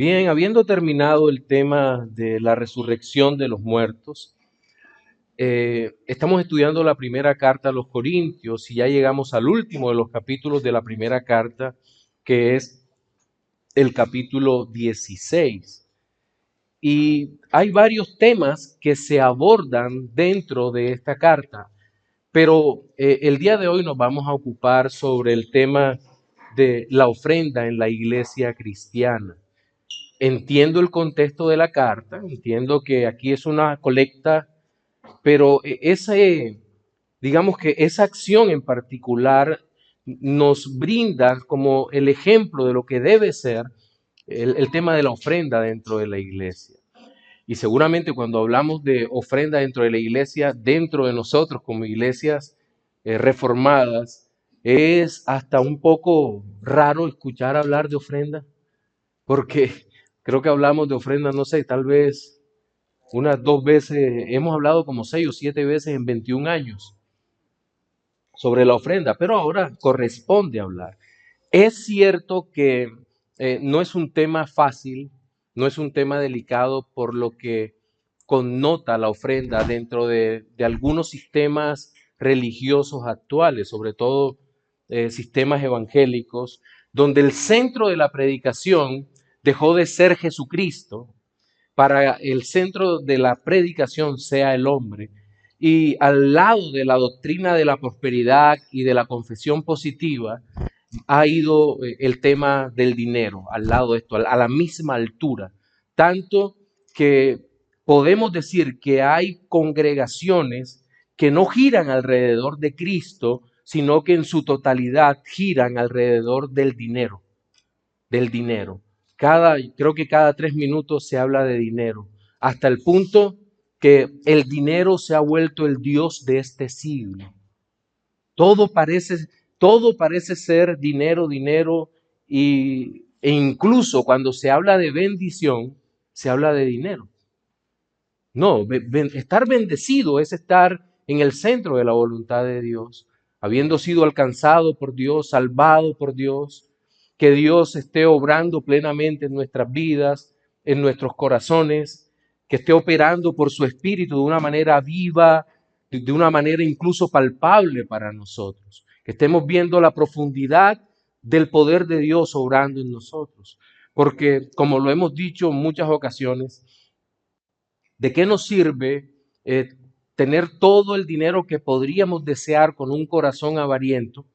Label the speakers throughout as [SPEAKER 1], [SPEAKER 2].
[SPEAKER 1] Bien, habiendo terminado el tema de la resurrección de los muertos, estamos estudiando la primera carta a los Corintios y ya llegamos al último de los capítulos de la primera carta, que es el capítulo 16. Y hay varios temas que se abordan dentro de esta carta, pero el día de hoy nos vamos a ocupar sobre el tema de la ofrenda en la iglesia cristiana. Entiendo el contexto de la carta, entiendo que aquí es una colecta, pero digamos que esa acción en particular nos brinda como el ejemplo de lo que debe ser el tema de la ofrenda dentro de la iglesia. Y seguramente cuando hablamos de ofrenda dentro de la iglesia, dentro de nosotros como iglesias reformadas, es hasta un poco raro escuchar hablar de ofrenda, porque creo que hablamos de ofrenda, no sé, tal vez unas 2 veces, hemos hablado como 6 o 7 veces en 21 años sobre la ofrenda, pero ahora corresponde hablar. Es cierto que no es un tema fácil, no es un tema delicado por lo que connota la ofrenda dentro de algunos sistemas religiosos actuales, sobre todo sistemas evangélicos, donde el centro de la predicación dejó de ser Jesucristo para el centro de la predicación sea el hombre. Y al lado de la doctrina de la prosperidad y de la confesión positiva, ha ido el tema del dinero al lado de esto, a la misma altura. Tanto que podemos decir que hay congregaciones que no giran alrededor de Cristo, sino que en su totalidad giran alrededor del dinero, del dinero. Creo que cada 3 minutos se habla de dinero, hasta el punto que el dinero se ha vuelto el Dios de este siglo. Todo parece, todo parece ser dinero, dinero, e incluso cuando se habla de bendición, se habla de dinero. No, estar bendecido es estar en el centro de la voluntad de Dios, habiendo sido alcanzado por Dios, salvado por Dios, que Dios esté obrando plenamente en nuestras vidas, en nuestros corazones, que esté operando por su Espíritu de una manera viva, de una manera incluso palpable para nosotros, que estemos viendo la profundidad del poder de Dios obrando en nosotros. Porque, como lo hemos dicho en muchas ocasiones, ¿de qué nos sirve tener todo el dinero que podríamos desear con un corazón avariento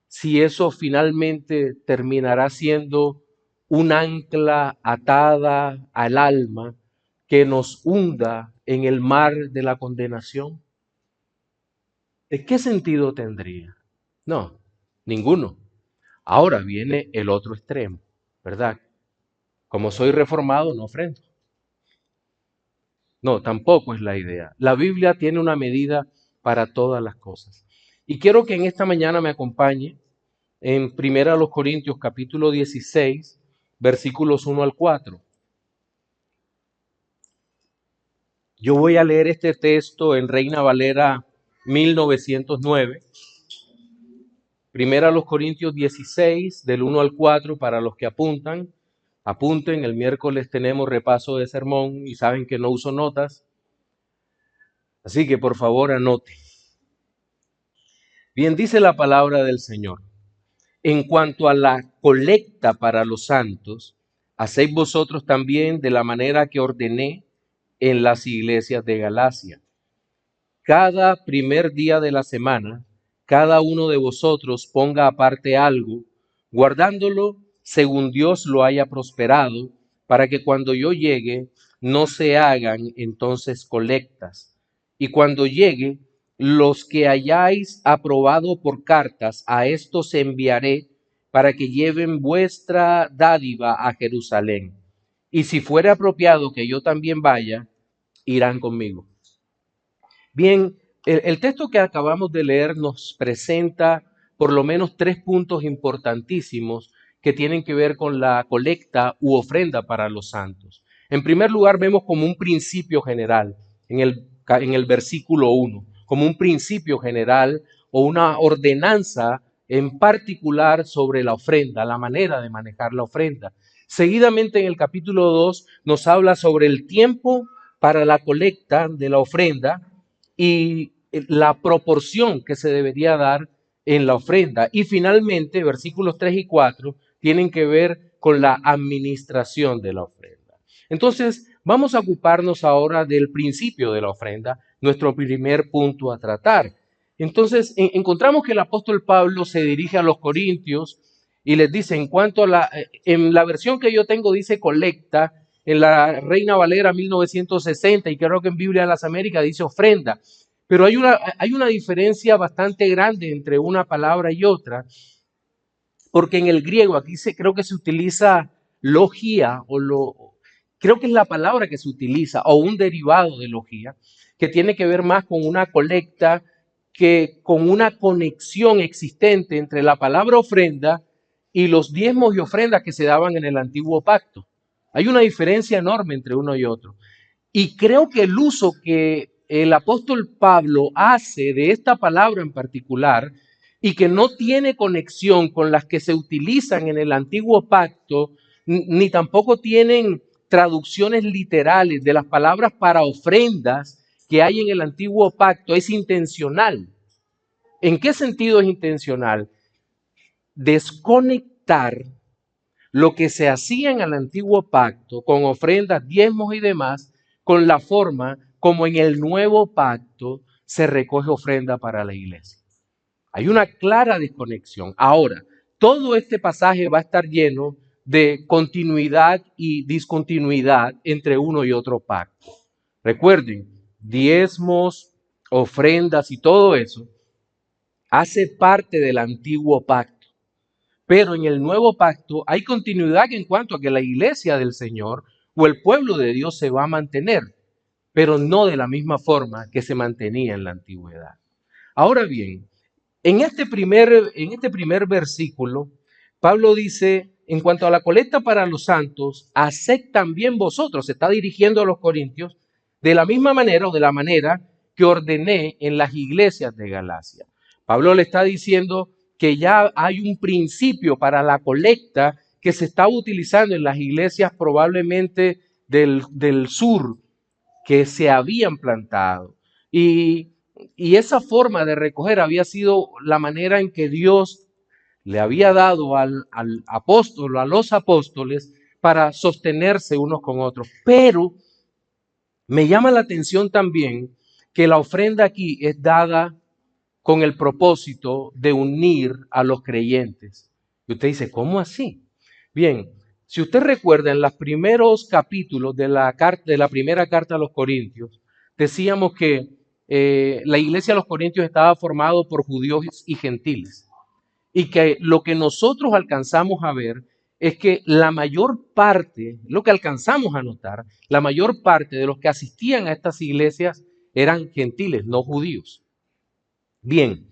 [SPEAKER 1] si eso finalmente terminará siendo un ancla atada al alma que nos hunda en el mar de la condenación? ¿De qué sentido tendría? No, ninguno. Ahora viene el otro extremo, ¿verdad? Como soy reformado, no ofrendo. No, tampoco es la idea. La Biblia tiene una medida para todas las cosas. Y quiero que en esta mañana me acompañe en 1 Corintios capítulo 16, versículos 1 al 4. Yo voy a leer este texto en Reina Valera 1909. 1 Corintios 16, del 1 al 4, para los que apuntan. Apunten, el miércoles tenemos repaso de sermón y saben que no uso notas. Así que por favor anoten. Bien dice la palabra del Señor. En cuanto a la colecta para los santos, hacéis vosotros también de la manera que ordené en las iglesias de Galacia. Cada primer día de la semana, cada uno de vosotros ponga aparte algo, guardándolo según Dios lo haya prosperado, para que cuando yo llegue no se hagan entonces colectas. Y cuando llegue, los que hayáis aprobado por cartas, a estos enviaré para que lleven vuestra dádiva a Jerusalén. Y si fuere apropiado que yo también vaya, irán conmigo. Bien, el texto que acabamos de leer nos presenta por lo menos 3 puntos importantísimos que tienen que ver con la colecta u ofrenda para los santos. En primer lugar, vemos como un principio general en el versículo 1, como un principio general o una ordenanza en particular sobre la ofrenda, la manera de manejar la ofrenda. Seguidamente en el capítulo 2 nos habla sobre el tiempo para la colecta de la ofrenda y la proporción que se debería dar en la ofrenda. Y finalmente, versículos 3 y 4 tienen que ver con la administración de la ofrenda. Entonces, vamos a ocuparnos ahora del principio de la ofrenda, nuestro primer punto a tratar. Entonces, encontramos que el apóstol Pablo se dirige a los corintios y les dice, en la versión que yo tengo dice colecta, en la Reina Valera 1960 y creo que en Biblia de las Américas dice ofrenda. Pero hay una diferencia bastante grande entre una palabra y otra, porque en el griego creo que se utiliza logía creo que es la palabra que se utiliza o un derivado de logía que tiene que ver más con una colecta que con una conexión existente entre la palabra ofrenda y los diezmos y ofrendas que se daban en el antiguo pacto. Hay una diferencia enorme entre uno y otro. Y creo que el uso que el apóstol Pablo hace de esta palabra en particular y que no tiene conexión con las que se utilizan en el antiguo pacto, ni tampoco tienen traducciones literales de las palabras para ofrendas que hay en el antiguo pacto, es intencional. ¿En qué sentido es intencional? Desconectar lo que se hacía en el antiguo pacto con ofrendas, diezmos y demás, con la forma como en el nuevo pacto se recoge ofrenda para la iglesia. Hay una clara desconexión. Ahora, todo este pasaje va a estar lleno de continuidad y discontinuidad entre uno y otro pacto. Recuerden, diezmos, ofrendas y todo eso hace parte del antiguo pacto. Pero en el nuevo pacto hay continuidad en cuanto a que la iglesia del Señor o el pueblo de Dios se va a mantener, pero no de la misma forma que se mantenía en la antigüedad. Ahora bien, en este primer versículo, Pablo dice, en cuanto a la colecta para los santos, haced también vosotros, se está dirigiendo a los corintios, de la misma manera o de la manera que ordené en las iglesias de Galacia. Pablo le está diciendo que ya hay un principio para la colecta que se estaba utilizando en las iglesias probablemente del sur que se habían plantado. Y esa forma de recoger había sido la manera en que Dios le había dado al apóstol, a los apóstoles, para sostenerse unos con otros. Pero me llama la atención también que la ofrenda aquí es dada con el propósito de unir a los creyentes. Y usted dice, ¿cómo así? Bien, si usted recuerda en los primeros capítulos de la primera carta a los Corintios, decíamos que la iglesia de los Corintios estaba formada por judíos y gentiles. Y que lo que nosotros alcanzamos a ver es que la mayor parte, lo que alcanzamos a notar, la mayor parte de los que asistían a estas iglesias eran gentiles, no judíos. Bien,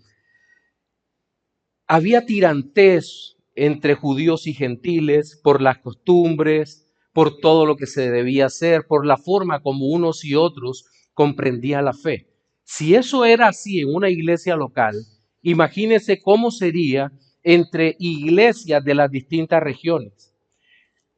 [SPEAKER 1] había tirantez entre judíos y gentiles por las costumbres, por todo lo que se debía hacer, por la forma como unos y otros comprendían la fe. Si eso era así en una iglesia local, imagínense cómo sería entre iglesias de las distintas regiones.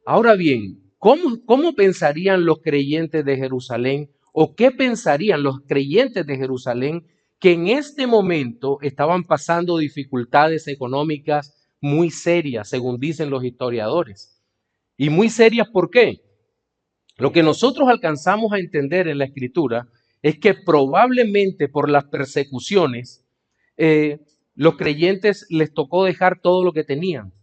[SPEAKER 1] Ahora bien, ¿cómo pensarían los creyentes de Jerusalén o qué pensarían los creyentes de Jerusalén que en este momento estaban pasando dificultades económicas muy serias, según dicen los historiadores? Y muy serias, ¿por qué? Lo que nosotros alcanzamos a entender en la Escritura es que probablemente por las persecuciones, los creyentes les tocó dejar todo lo que tenían.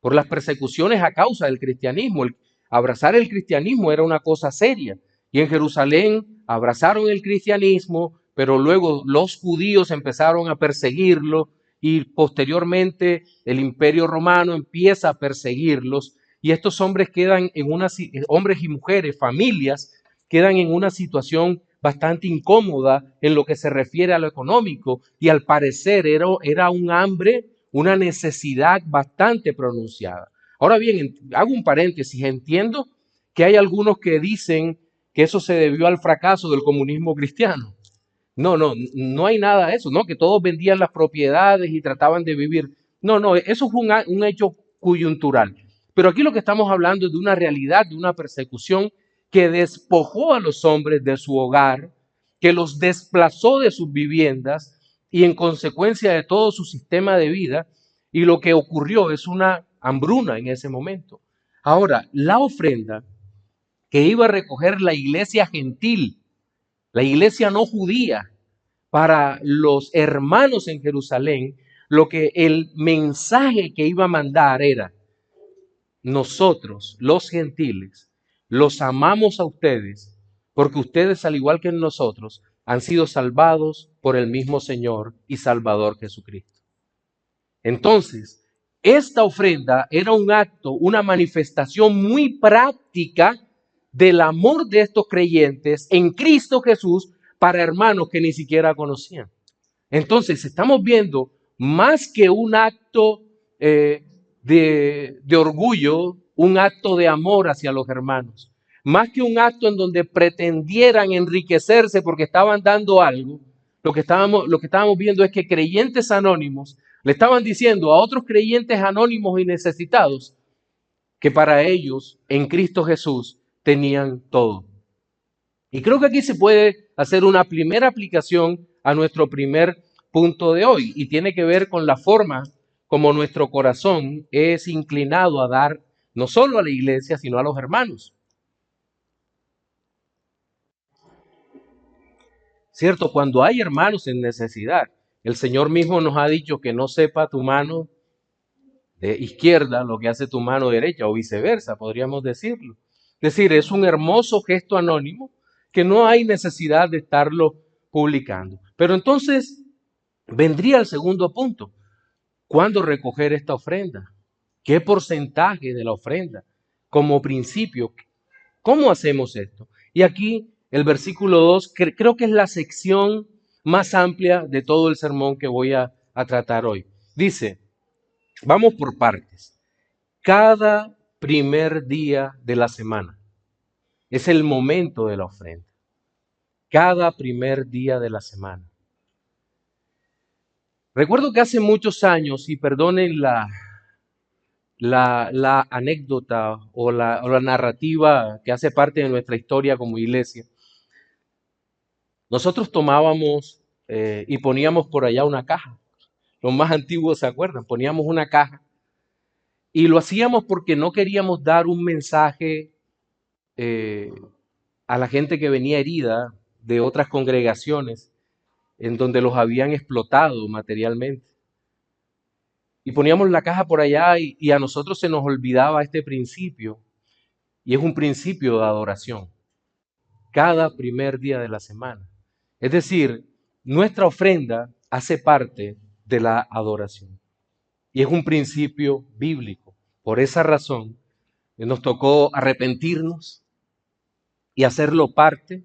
[SPEAKER 1] Por las persecuciones a causa del cristianismo. Abrazar el cristianismo era una cosa seria. Y en Jerusalén abrazaron el cristianismo, pero luego los judíos empezaron a perseguirlo y posteriormente el Imperio Romano empieza a perseguirlos y estos hombres hombres y mujeres, familias, quedan en una situación bastante incómoda en lo que se refiere a lo económico y al parecer era un hambre, una necesidad bastante pronunciada. Ahora bien, hago un paréntesis, entiendo que hay algunos que dicen que eso se debió al fracaso del comunismo cristiano. No hay nada de eso, ¿no? Que todos vendían las propiedades y trataban de vivir. No, eso fue un hecho coyuntural. Pero aquí lo que estamos hablando es de una realidad, de una persecución que despojó a los hombres de su hogar, que los desplazó de sus viviendas y en consecuencia de todo su sistema de vida. Y lo que ocurrió es una hambruna en ese momento. Ahora, la ofrenda que iba a recoger la iglesia gentil, la iglesia no judía, para los hermanos en Jerusalén, lo que el mensaje que iba a mandar era: nosotros, los gentiles, los amamos a ustedes porque ustedes, al igual que nosotros, han sido salvados por el mismo Señor y Salvador Jesucristo. Entonces, esta ofrenda era un acto, una manifestación muy práctica del amor de estos creyentes en Cristo Jesús para hermanos que ni siquiera conocían. Entonces, estamos viendo más que un acto de orgullo, un acto de amor hacia los hermanos. Más que un acto en donde pretendieran enriquecerse porque estaban dando algo, lo que estábamos viendo es que creyentes anónimos le estaban diciendo a otros creyentes anónimos y necesitados que para ellos en Cristo Jesús tenían todo. Y creo que aquí se puede hacer una primera aplicación a nuestro primer punto de hoy, y tiene que ver con la forma como nuestro corazón es inclinado a dar no solo a la iglesia, sino a los hermanos. ¿Cierto? Cuando hay hermanos en necesidad, el Señor mismo nos ha dicho que no sepa tu mano de izquierda lo que hace tu mano derecha, o viceversa, podríamos decirlo. Es decir, es un hermoso gesto anónimo que no hay necesidad de estarlo publicando. Pero entonces vendría el segundo punto. ¿Cuándo recoger esta ofrenda? ¿Qué porcentaje de la ofrenda? Como principio, ¿cómo hacemos esto? Y aquí el versículo 2 creo que es la sección más amplia de todo el sermón que voy a tratar hoy. Dice, vamos por partes. Cada primer día de la semana es el momento de la ofrenda. Cada primer día de la semana. Recuerdo que hace muchos años, y perdonen la anécdota o la narrativa que hace parte de nuestra historia como iglesia, nosotros tomábamos y poníamos por allá una caja. Los más antiguos se acuerdan, poníamos una caja y lo hacíamos porque no queríamos dar un mensaje a la gente que venía herida de otras congregaciones en donde los habían explotado materialmente. Y poníamos la caja por allá y a nosotros se nos olvidaba este principio, y es un principio de adoración. Cada primer día de la semana. Es decir, nuestra ofrenda hace parte de la adoración. Y es un principio bíblico. Por esa razón, nos tocó arrepentirnos y hacerlo parte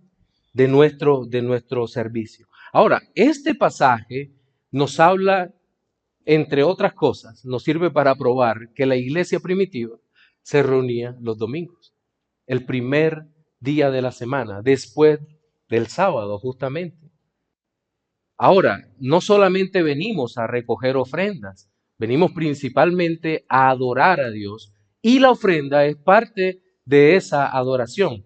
[SPEAKER 1] de nuestro servicio. Ahora, este pasaje nos habla, entre otras cosas, nos sirve para probar que la iglesia primitiva se reunía los domingos, el primer día de la semana, después del sábado justamente. Ahora, no solamente venimos a recoger ofrendas, venimos principalmente a adorar a Dios, y la ofrenda es parte de esa adoración.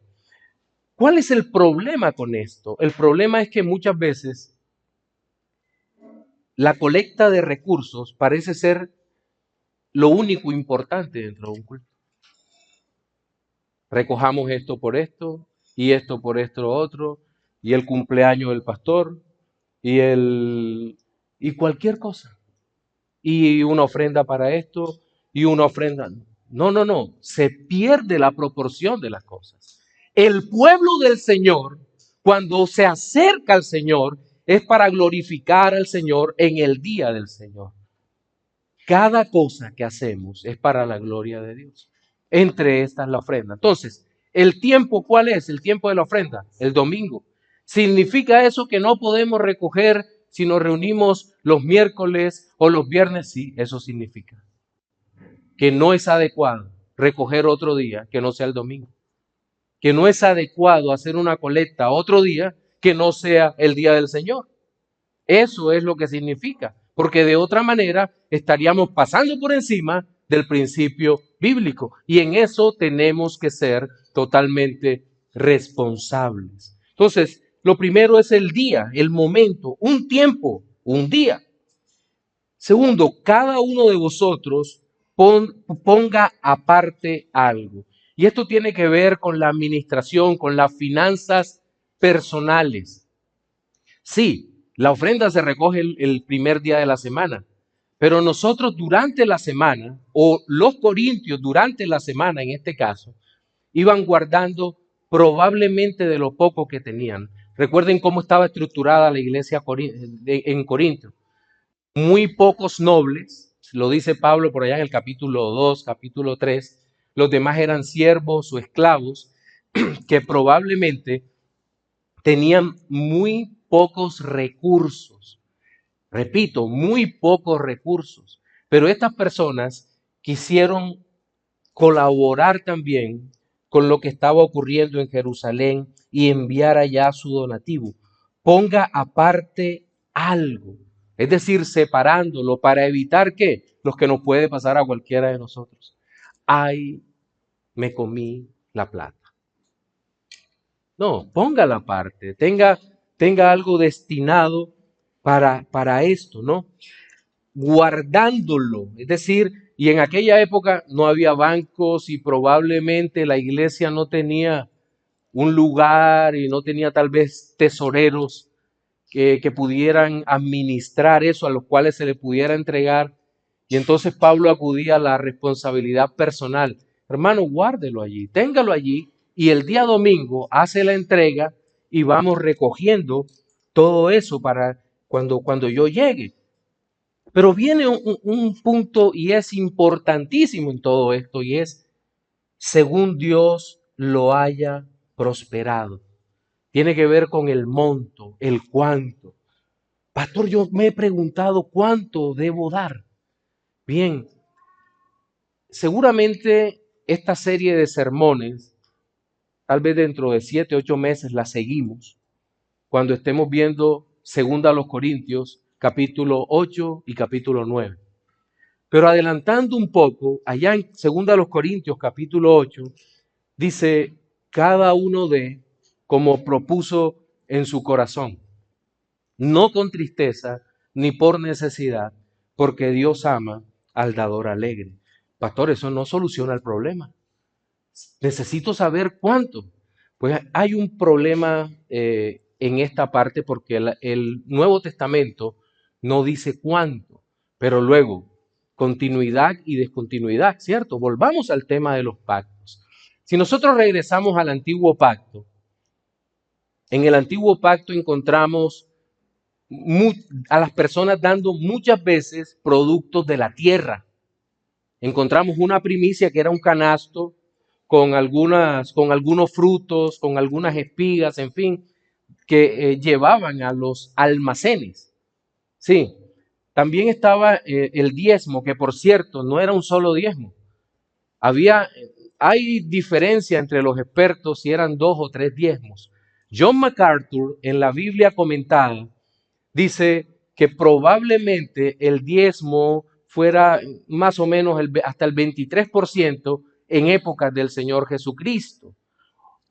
[SPEAKER 1] ¿Cuál es el problema con esto? El problema es que muchas veces la colecta de recursos parece ser lo único importante dentro de un culto. Recojamos esto por esto, y esto por esto otro, y el cumpleaños del pastor, y cualquier cosa. Y una ofrenda para esto, y una ofrenda. No. Se pierde la proporción de las cosas. El pueblo del Señor, cuando se acerca al Señor, es para glorificar al Señor en el día del Señor. Cada cosa que hacemos es para la gloria de Dios. Entre estas la ofrenda. Entonces, ¿el tiempo cuál es? El tiempo de la ofrenda, el domingo. ¿Significa eso que no podemos recoger si nos reunimos los miércoles o los viernes? Sí, eso significa que no es adecuado recoger otro día que no sea el domingo. Que no es adecuado hacer una colecta otro día que no sea el día del Señor. Eso es lo que significa, porque de otra manera estaríamos pasando por encima del principio bíblico. Y en eso tenemos que ser totalmente responsables. Entonces, lo primero es el día, el momento, un tiempo, un día. Segundo, cada uno de vosotros ponga aparte algo. Y esto tiene que ver con la administración, con las finanzas personales. Sí, la ofrenda se recoge el primer día de la semana, pero nosotros durante la semana, o los corintios durante la semana en este caso, iban guardando probablemente de lo poco que tenían. Recuerden cómo estaba estructurada la iglesia en Corinto. Muy pocos nobles, lo dice Pablo por allá en el capítulo 2, capítulo 3, los demás eran siervos o esclavos que probablemente tenían muy pocos recursos. Repito, muy pocos recursos. Pero estas personas quisieron colaborar también con lo que estaba ocurriendo en Jerusalén y enviar allá su donativo. Ponga aparte algo, es decir, separándolo para evitar que los que nos puede pasar a cualquiera de nosotros. Ay, me comí la plata. No, póngala aparte, tenga algo destinado para esto, ¿no? Guardándolo, es decir, y en aquella época no había bancos y probablemente la iglesia no tenía un lugar y no tenía tal vez tesoreros que pudieran administrar eso, a los cuales se le pudiera entregar. Y entonces Pablo acudía a la responsabilidad personal. Hermano, guárdelo allí, téngalo allí y el día domingo hace la entrega y vamos recogiendo todo eso para cuando yo llegue. Pero viene un punto y es importantísimo en todo esto y es según Dios lo haya prosperado. Tiene que ver con el monto, el cuánto. Pastor, yo me he preguntado cuánto debo dar. Bien, seguramente esta serie de sermones, tal vez dentro de 7, 8 meses la seguimos, cuando estemos viendo segunda a los Corintios, capítulo 8 y capítulo 9. Pero adelantando un poco, allá en 2 Corintios capítulo 8, dice, cada uno de como propuso en su corazón, no con tristeza ni por necesidad, porque Dios ama al dador alegre. Pastor, eso no soluciona el problema. Necesito saber cuánto. Pues hay un problema en esta parte porque el Nuevo Testamento no dice cuánto, pero luego continuidad y descontinuidad, ¿cierto? Volvamos al tema de los pactos. Si nosotros regresamos al antiguo pacto, en el antiguo pacto encontramos a las personas dando muchas veces productos de la tierra. Encontramos una primicia que era un canasto con algunos frutos, con algunas espigas, en fin, que llevaban a los almacenes. Sí, también estaba el diezmo, que por cierto no era un solo diezmo. Hay diferencia entre los expertos si eran 2 o 3 diezmos. John MacArthur en la Biblia comentada dice que probablemente el diezmo fuera más o menos hasta el 23% en épocas del Señor Jesucristo.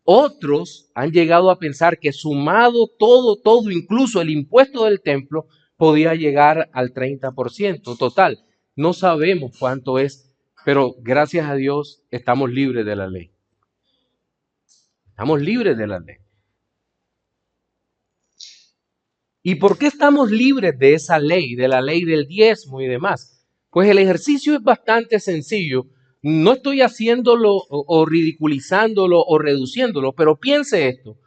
[SPEAKER 1] Otros han llegado a pensar que sumado todo, incluso el impuesto del templo, podía llegar al 30%. Total, no sabemos cuánto es, pero gracias a Dios estamos libres de la ley. Estamos libres de la ley. ¿Y por qué estamos libres de esa ley, de la ley del diezmo y demás? Pues el ejercicio es bastante sencillo. No estoy haciéndolo o ridiculizándolo o reduciéndolo, pero piense esto.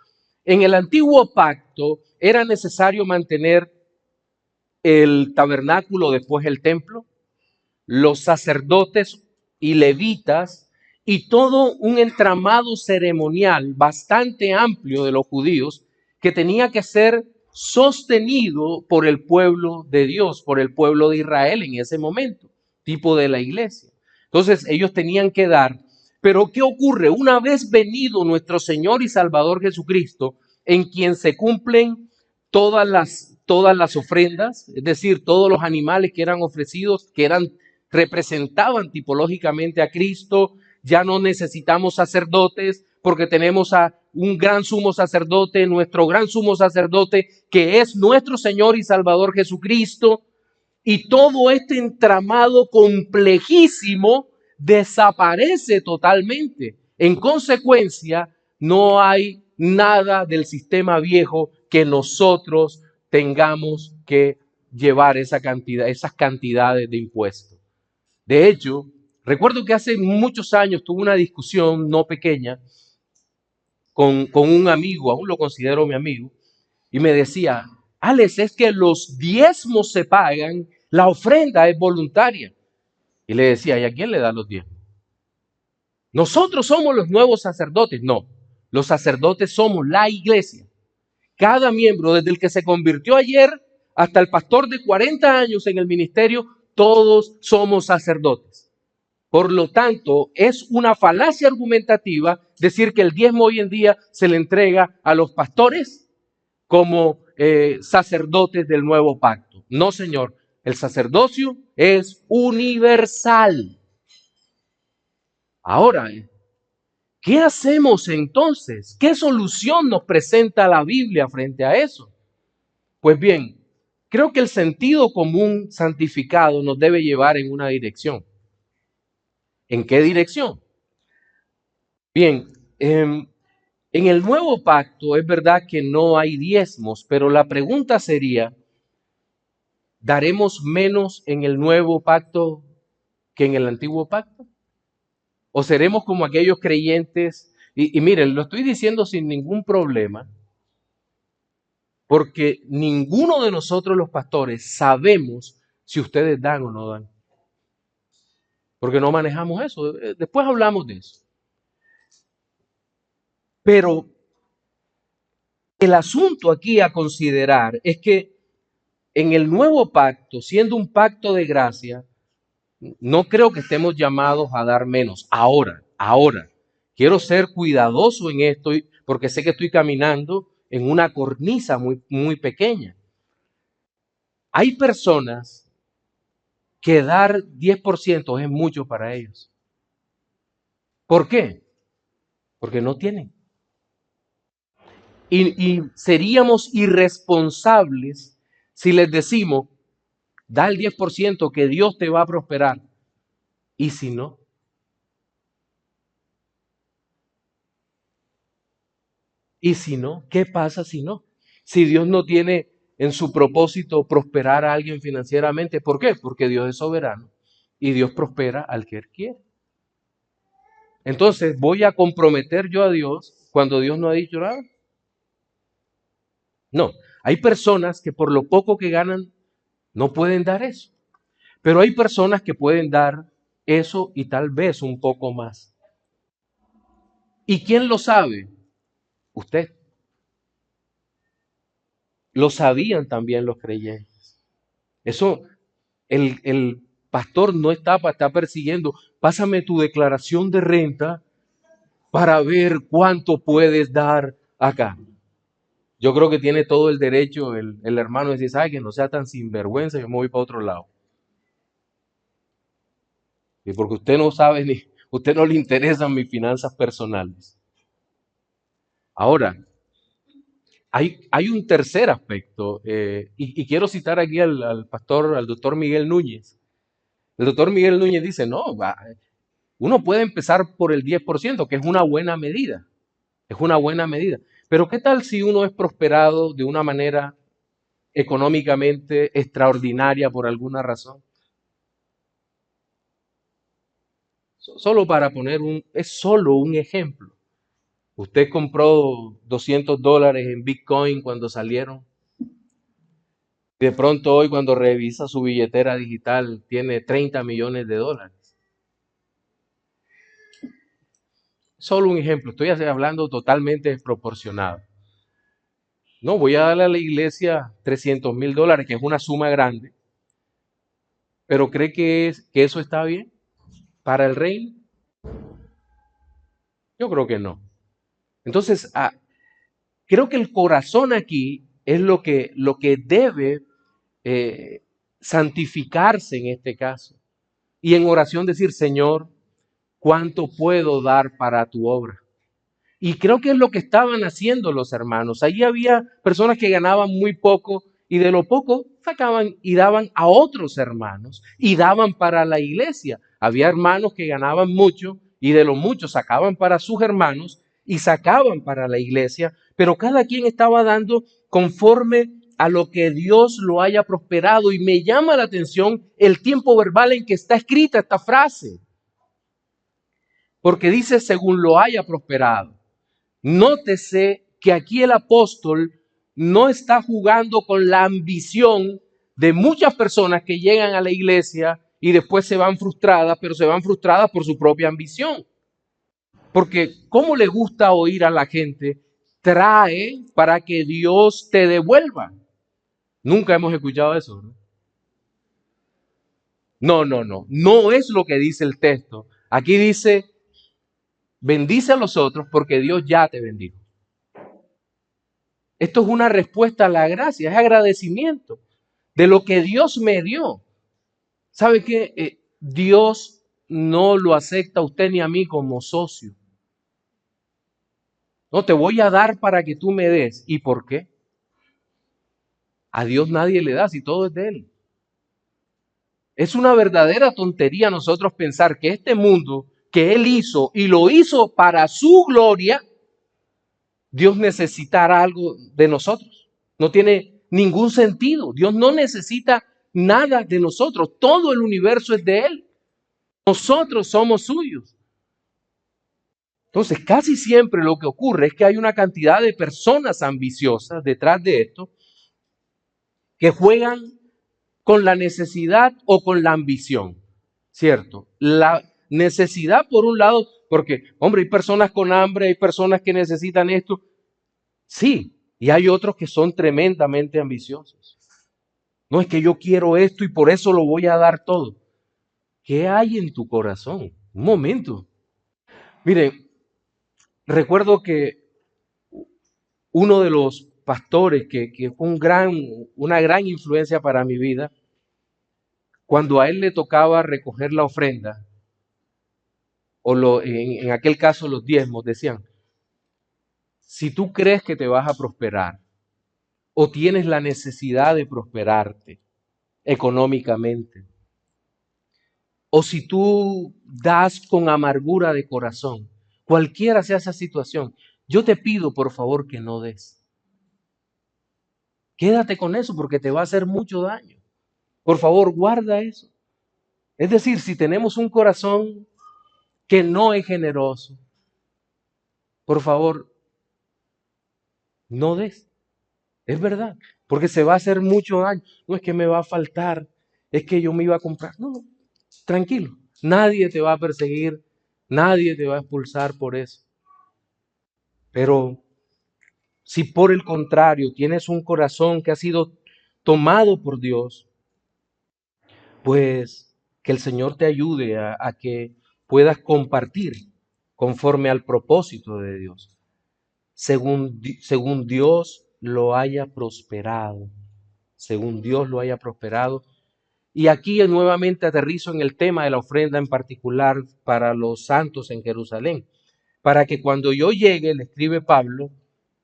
[SPEAKER 1] En el antiguo pacto era necesario mantener el tabernáculo, después el templo, los sacerdotes y levitas y todo un entramado ceremonial bastante amplio de los judíos que tenía que ser sostenido por el pueblo de Dios, por el pueblo de Israel en ese momento, tipo de la iglesia. Entonces ellos tenían que dar, pero ¿qué ocurre? Una vez venido nuestro Señor y Salvador Jesucristo, en quien se cumplen todas las ofrendas, es decir, todos los animales que eran ofrecidos, que eran representaban tipológicamente a Cristo. Ya no necesitamos sacerdotes porque tenemos a un gran sumo sacerdote, nuestro gran sumo sacerdote, que es nuestro Señor y Salvador Jesucristo. Y todo este entramado complejísimo desaparece totalmente. En consecuencia, no hay nada del sistema viejo que nosotros tengamos que llevar esas cantidades de impuestos. De hecho, recuerdo que hace muchos años tuve una discusión no pequeña con un amigo, aún lo considero mi amigo, y me decía, Alex, es que los diezmos se pagan, la ofrenda es voluntaria. Y le decía, ¿y a quién le da los diezmos? Nosotros somos los nuevos sacerdotes. No, los sacerdotes somos la iglesia. Cada miembro, desde el que se convirtió ayer hasta el pastor de 40 años en el ministerio, todos somos sacerdotes. Por lo tanto, es una falacia argumentativa decir que el diezmo hoy en día se le entrega a los pastores como sacerdotes del nuevo pacto. No, señor, el sacerdocio es universal. Ahora, ¿qué hacemos entonces? ¿Qué solución nos presenta la Biblia frente a eso? Pues bien, creo que el sentido común santificado nos debe llevar en una dirección. ¿En qué dirección? Bien, en el nuevo pacto es verdad que no hay diezmos, pero la pregunta sería, ¿daremos menos en el nuevo pacto que en el antiguo pacto? ¿O seremos como aquellos creyentes? Y miren, lo estoy diciendo sin ningún problema, porque ninguno de nosotros los pastores sabemos si ustedes dan o no dan, porque no manejamos eso. Después hablamos de eso. Pero el asunto aquí a considerar es que en el nuevo pacto, siendo un pacto de gracia, no creo que estemos llamados a dar menos. Ahora, quiero ser cuidadoso en esto porque sé que estoy caminando en una cornisa muy, muy pequeña. Hay personas que dar 10% es mucho para ellos. ¿Por qué? Porque no tienen. Y seríamos irresponsables si les decimos, da el 10% que Dios te va a prosperar. ¿Y si no? ¿Y si no? ¿Qué pasa si no? Si Dios no tiene en su propósito prosperar a alguien financieramente, ¿por qué? Porque Dios es soberano y Dios prospera al que Él quiere. Entonces, ¿voy a comprometer yo a Dios cuando Dios no ha dicho nada? No, hay personas que por lo poco que ganan no pueden dar eso, pero hay personas que pueden dar eso y tal vez un poco más. ¿Y quién lo sabe? Usted. Lo sabían también los creyentes. Eso, el pastor no está persiguiendo, pásame tu declaración de renta para ver cuánto puedes dar acá. Yo creo que tiene todo el derecho el hermano de decir, ¿sabe que no sea tan sinvergüenza? Yo me voy para otro lado. Y porque usted no sabe ni, usted no le interesan mis finanzas personales. Ahora, hay un tercer aspecto, y quiero citar aquí al pastor, al doctor Miguel Núñez. El doctor Miguel Núñez dice, no, uno puede empezar por el 10%, que es una buena medida, es una buena medida. Pero ¿qué tal si uno es prosperado de una manera económicamente extraordinaria por alguna razón? Solo para poner es solo un ejemplo. Usted compró $200 en Bitcoin cuando salieron. De pronto hoy cuando revisa su billetera digital tiene 30 millones de dólares. Solo un ejemplo, estoy hablando totalmente desproporcionado. No, voy a darle a la iglesia $300,000, que es una suma grande, pero ¿cree que eso está bien para el reino? Yo creo que no. Entonces, creo que el corazón aquí es lo que debe santificarse en este caso. y en oración decir, Señor, ¿cuánto puedo dar para tu obra? Y creo que es lo que estaban haciendo los hermanos. Allí había personas que ganaban muy poco y de lo poco sacaban y daban a otros hermanos y daban para la iglesia. Había hermanos que ganaban mucho y de lo mucho sacaban para sus hermanos y sacaban para la iglesia, pero cada quien estaba dando conforme a lo que Dios lo haya prosperado. Y me llama la atención el tiempo verbal en que está escrita esta frase, porque dice según lo haya prosperado. Nótese que aquí el apóstol no está jugando con la ambición de muchas personas que llegan a la iglesia y después se van frustradas, pero se van frustradas por su propia ambición. Porque ¿cómo le gusta oír a la gente? Trae para que Dios te devuelva. Nunca hemos escuchado eso, ¿no? No es lo que dice el texto. Aquí dice, bendice a los otros porque Dios ya te bendijo. Esto es una respuesta a la gracia, es agradecimiento de lo que Dios me dio. ¿Sabe qué? Dios no lo acepta a usted ni a mí como socio. No, te voy a dar para que tú me des. ¿Y por qué? A Dios nadie le da si todo es de Él. Es una verdadera tontería nosotros pensar que este mundo que Él hizo y lo hizo para su gloria, Dios necesitará algo de nosotros. No tiene ningún sentido. Dios no necesita nada de nosotros. Todo el universo es de Él. Nosotros somos suyos. Entonces, casi siempre lo que ocurre es que hay una cantidad de personas ambiciosas detrás de esto que juegan con la necesidad o con la ambición, ¿cierto? La necesidad por un lado, porque, hombre, hay personas con hambre, hay personas que necesitan esto. Sí, y hay otros que son tremendamente ambiciosos. No es que yo quiero esto y por eso lo voy a dar todo. ¿Qué hay en tu corazón? Un momento. Miren, recuerdo que uno de los pastores que fue una gran influencia para mi vida, cuando a él le tocaba recoger la ofrenda, o en aquel caso los diezmos, decían, si tú crees que te vas a prosperar o tienes la necesidad de prosperarte económicamente, o si tú das con amargura de corazón, cualquiera sea esa situación, yo te pido por favor que no des. Quédate con eso porque te va a hacer mucho daño. Por favor, guarda eso. Es decir, si tenemos un corazón que no es generoso, por favor, no des. Es verdad, porque se va a hacer mucho daño. No es que me va a faltar, es que yo me iba a comprar. No, tranquilo. Nadie te va a perseguir, nadie te va a expulsar por eso. Pero si por el contrario tienes un corazón que ha sido tomado por Dios, pues que el Señor te ayude a que puedas compartir conforme al propósito de Dios, según Dios lo haya prosperado, según Dios lo haya prosperado. Y aquí nuevamente aterrizo en el tema de la ofrenda en particular para los santos en Jerusalén, para que cuando yo llegue, le escribe Pablo,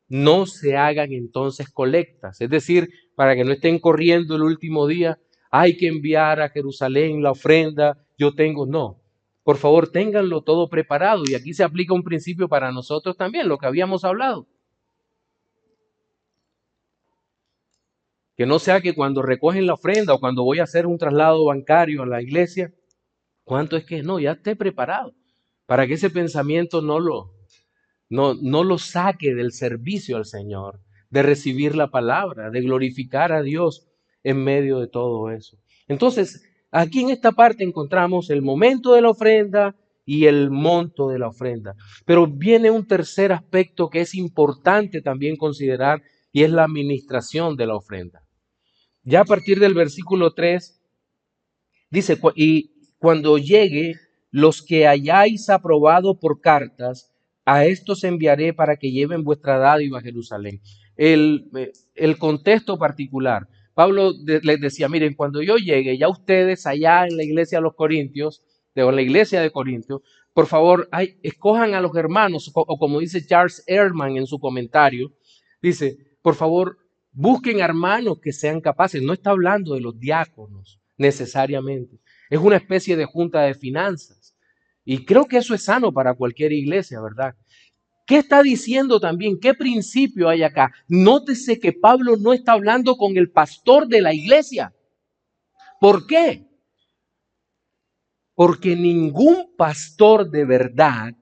[SPEAKER 1] no se hagan entonces colectas, es decir, para que no estén corriendo el último día, hay que enviar a Jerusalén la ofrenda, yo tengo, no. Por favor, ténganlo todo preparado. Y aquí se aplica un principio para nosotros también, lo que habíamos hablado. Que no sea que cuando recogen la ofrenda o cuando voy a hacer un traslado bancario a la iglesia, ¿cuánto es que? No, ya esté preparado para que ese pensamiento no lo saque del servicio al Señor, de recibir la palabra, de glorificar a Dios en medio de todo eso. Entonces, aquí en esta parte encontramos el momento de la ofrenda y el monto de la ofrenda. Pero viene un tercer aspecto que es importante también considerar y es la administración de la ofrenda. Ya a partir del versículo 3 dice, y cuando llegue los que hayáis aprobado por cartas, a estos enviaré para que lleven vuestra dádiva a Jerusalén. El contexto particular. Pablo les decía, miren, cuando yo llegue, ya ustedes allá en la iglesia de los Corintios, en la iglesia de Corintios, por favor, escojan a los hermanos, o como dice Charles Ehrman en su comentario, dice, por favor, busquen hermanos que sean capaces. No está hablando de los diáconos necesariamente. Es una especie de junta de finanzas. Y creo que eso es sano para cualquier iglesia, ¿verdad? ¿Qué está diciendo también? ¿Qué principio hay acá? Nótese que Pablo no está hablando con el pastor de la iglesia. ¿Por qué? Porque ningún pastor de verdad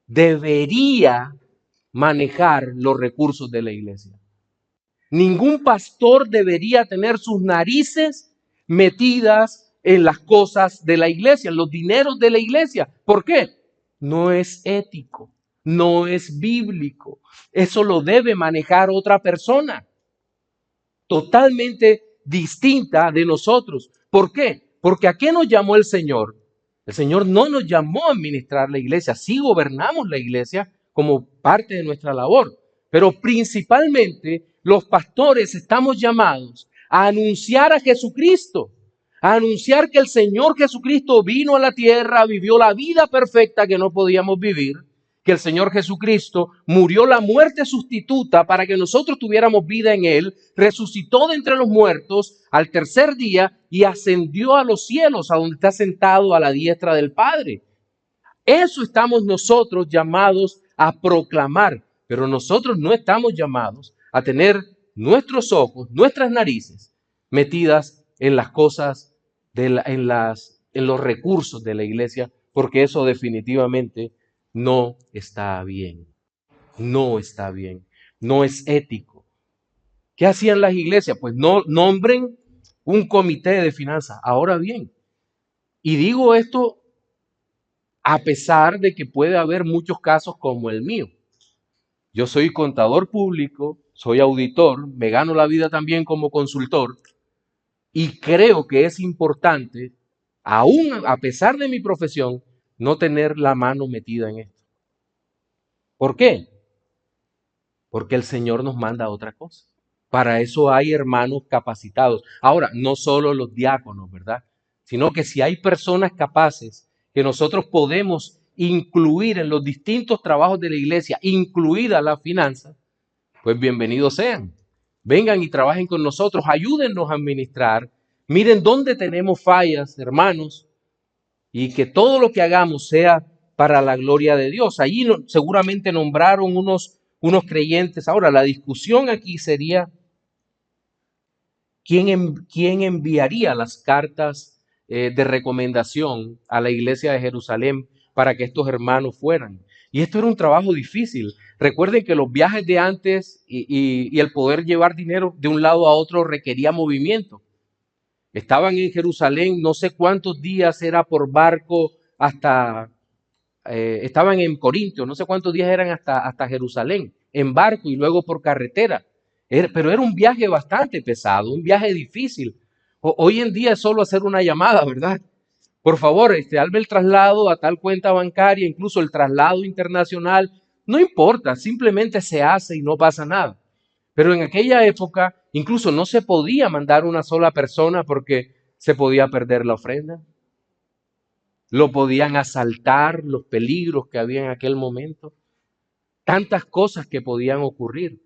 [SPEAKER 1] debería manejar los recursos de la iglesia. Ningún pastor debería tener sus narices metidas en las cosas de la iglesia, en los dineros de la iglesia. ¿Por qué? No es ético, no es bíblico. Eso lo debe manejar otra persona, totalmente distinta de nosotros. ¿Por qué? Porque ¿a qué nos llamó el Señor? El Señor no nos llamó a administrar la iglesia, sí gobernamos la iglesia como parte de nuestra labor, pero principalmente los pastores estamos llamados a anunciar a Jesucristo, a anunciar que el Señor Jesucristo vino a la tierra, vivió la vida perfecta que no podíamos vivir, que el Señor Jesucristo murió la muerte sustituta para que nosotros tuviéramos vida en Él, resucitó de entre los muertos al tercer día y ascendió a los cielos, a donde está sentado a la diestra del Padre. Eso estamos nosotros llamados a proclamar, pero nosotros no estamos llamados a tener nuestros ojos, nuestras narices metidas en las cosas, en los recursos de la iglesia, porque eso definitivamente no está bien. No está bien. No es ético. ¿Qué hacían las iglesias? Pues no nombren un comité de finanzas. Ahora bien, y digo esto a pesar de que puede haber muchos casos como el mío. Yo soy contador público, soy auditor, me gano la vida también como consultor y creo que es importante, aún a pesar de mi profesión, no tener la mano metida en esto. ¿Por qué? Porque el Señor nos manda otra cosa. Para eso hay hermanos capacitados. Ahora, no solo los diáconos, ¿verdad? Sino que si hay personas capaces que nosotros podemos incluir en los distintos trabajos de la iglesia, incluida la finanza, pues bienvenidos sean. Vengan y trabajen con nosotros, ayúdennos a administrar. Miren dónde tenemos fallas, hermanos, y que todo lo que hagamos sea para la gloria de Dios. Allí seguramente nombraron unos creyentes. Ahora, la discusión aquí sería ¿quién enviaría las cartas de recomendación a la iglesia de Jerusalén para que estos hermanos fueran? Y esto era un trabajo difícil. Recuerden que los viajes de antes y el poder llevar dinero de un lado a otro requería movimiento. Estaban en Jerusalén, no sé cuántos días era por barco hasta, estaban en Corinto, no sé cuántos días eran hasta Jerusalén, en barco y luego por carretera. Pero era un viaje bastante pesado, un viaje difícil. Hoy en día es solo hacer una llamada, ¿verdad? Por favor, hazme el traslado a tal cuenta bancaria, incluso el traslado internacional. No importa, simplemente se hace y no pasa nada. Pero en aquella época incluso no se podía mandar una sola persona porque se podía perder la ofrenda. Lo podían asaltar, los peligros que había en aquel momento. Tantas cosas que podían ocurrir.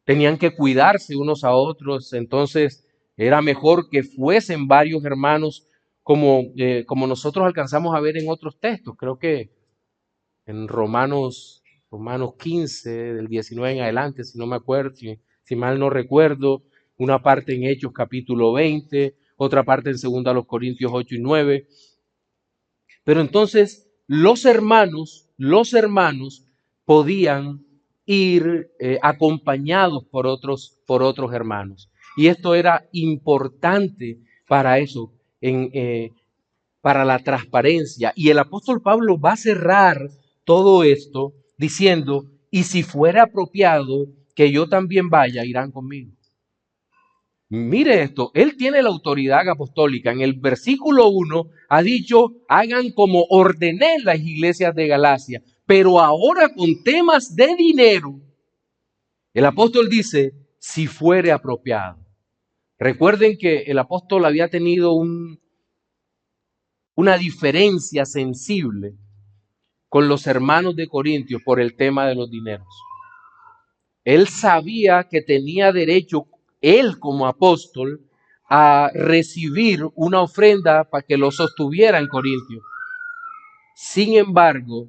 [SPEAKER 1] Tenían que cuidarse unos a otros, entonces era mejor que fuesen varios hermanos como nosotros alcanzamos a ver en otros textos. Creo que en Romanos 15, del 19 en adelante, si no me acuerdo, si mal no recuerdo, una parte en Hechos capítulo 20, otra parte en 2 Corintios 8 y 9. Pero entonces los hermanos podían ir acompañados por otros hermanos. Y esto era importante para eso, para la transparencia. Y el apóstol Pablo va a cerrar todo esto diciendo, y si fuera apropiado que yo también vaya, irán conmigo. Mire esto, él tiene la autoridad apostólica. En el versículo 1 ha dicho, hagan como ordené las iglesias de Galacia. Pero ahora con temas de dinero, el apóstol dice, si fuere apropiado. Recuerden que el apóstol había tenido una diferencia sensible con los hermanos de Corintios por el tema de los dineros. Él sabía que tenía derecho, él como apóstol, a recibir una ofrenda para que lo sostuviera en Corintios. Sin embargo,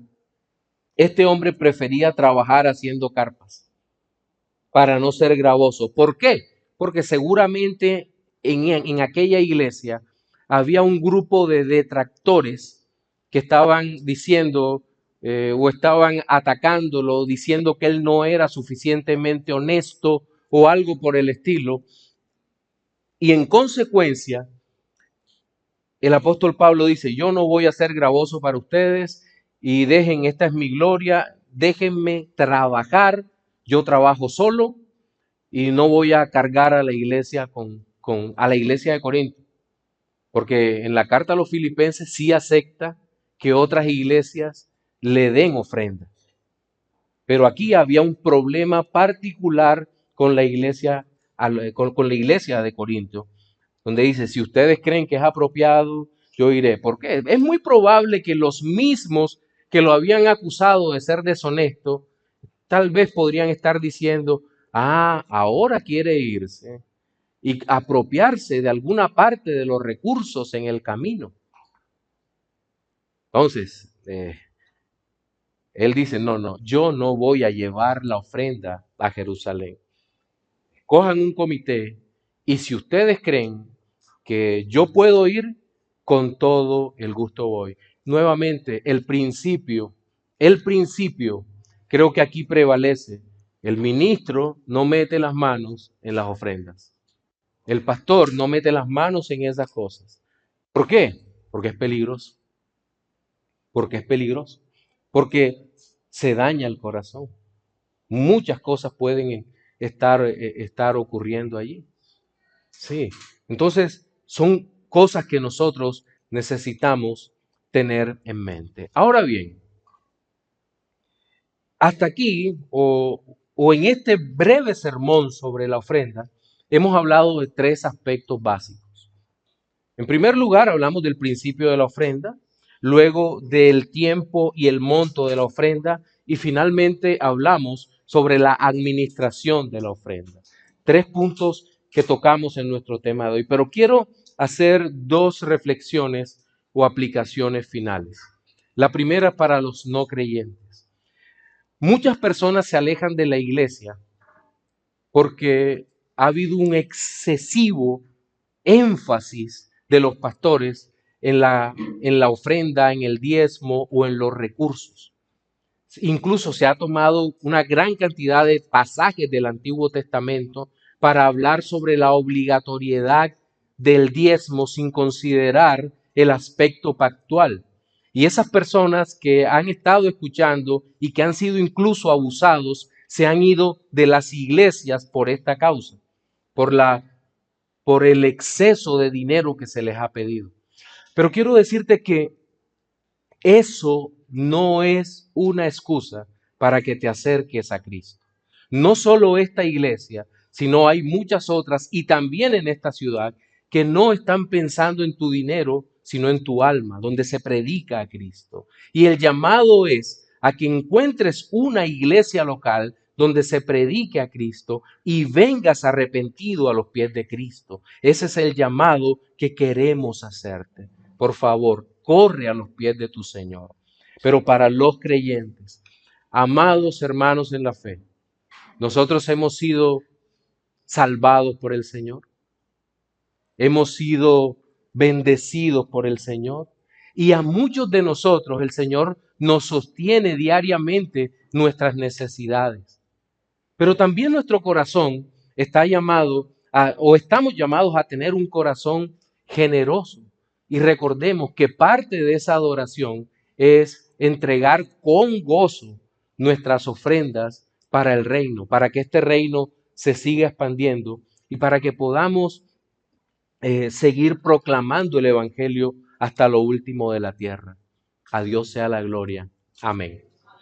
[SPEAKER 1] este hombre prefería trabajar haciendo carpas para no ser gravoso. ¿Por qué? Porque seguramente en aquella iglesia había un grupo de detractores que estaban diciendo o estaban atacándolo, diciendo que él no era suficientemente honesto o algo por el estilo. Y en consecuencia, el apóstol Pablo dice, yo no voy a ser gravoso para ustedes y dejen, esta es mi gloria, déjenme trabajar, yo trabajo solo y no voy a cargar a la iglesia a la iglesia de Corinto, porque en la carta a los filipenses sí acepta que otras iglesias le den ofrendas. Pero aquí había un problema particular con la iglesia, con la iglesia de Corinto, donde dice, si ustedes creen que es apropiado, yo iré. ¿Por qué? Es muy probable que los mismos que lo habían acusado de ser deshonesto, tal vez podrían estar diciendo, ahora quiere irse y apropiarse de alguna parte de los recursos en el camino. Entonces, él dice, no, yo no voy a llevar la ofrenda a Jerusalén. Cojan un comité y si ustedes creen que yo puedo ir, con todo el gusto voy. Nuevamente, el principio, creo que aquí prevalece. El ministro no mete las manos en las ofrendas. El pastor no mete las manos en esas cosas. ¿Por qué? Porque es peligroso. Porque es peligroso. Porque se daña el corazón. Muchas cosas pueden estar ocurriendo allí. Sí. Entonces, son cosas que nosotros necesitamos tener en mente. Ahora bien, hasta aquí o en este breve sermón sobre la ofrenda, hemos hablado de tres aspectos básicos. En primer lugar, hablamos del principio de la ofrenda, luego del tiempo y el monto de la ofrenda y finalmente hablamos sobre la administración de la ofrenda. Tres puntos que tocamos en nuestro tema de hoy, pero quiero hacer dos reflexiones o aplicaciones finales. La primera para los no creyentes. Muchas personas se alejan de la iglesia porque ha habido un excesivo énfasis de los pastores en la ofrenda, en el diezmo o en los recursos. Incluso se ha tomado una gran cantidad de pasajes del Antiguo Testamento para hablar sobre la obligatoriedad del diezmo sin considerar el aspecto pactual. Y esas personas que han estado escuchando y que han sido incluso abusados, se han ido de las iglesias por esta causa, por el exceso de dinero que se les ha pedido. Pero quiero decirte que eso no es una excusa para que te acerques a Cristo. No solo esta iglesia, sino hay muchas otras y también en esta ciudad que no están pensando en tu dinero, sino en tu alma, donde se predica a Cristo. Y el llamado es a que encuentres una iglesia local donde se predique a Cristo y vengas arrepentido a los pies de Cristo. Ese es el llamado que queremos hacerte. Por favor, corre a los pies de tu Señor. Pero para los creyentes, amados hermanos en la fe, nosotros hemos sido salvados por el Señor. Hemos sido bendecidos por el Señor. Y a muchos de nosotros el Señor nos sostiene diariamente nuestras necesidades. Pero también nuestro corazón está llamado o estamos llamados a tener un corazón generoso. Y recordemos que parte de esa adoración es entregar con gozo nuestras ofrendas para el reino, para que este reino se siga expandiendo y para que podamos seguir proclamando el Evangelio hasta lo último de la tierra. A Dios sea la gloria. Amén.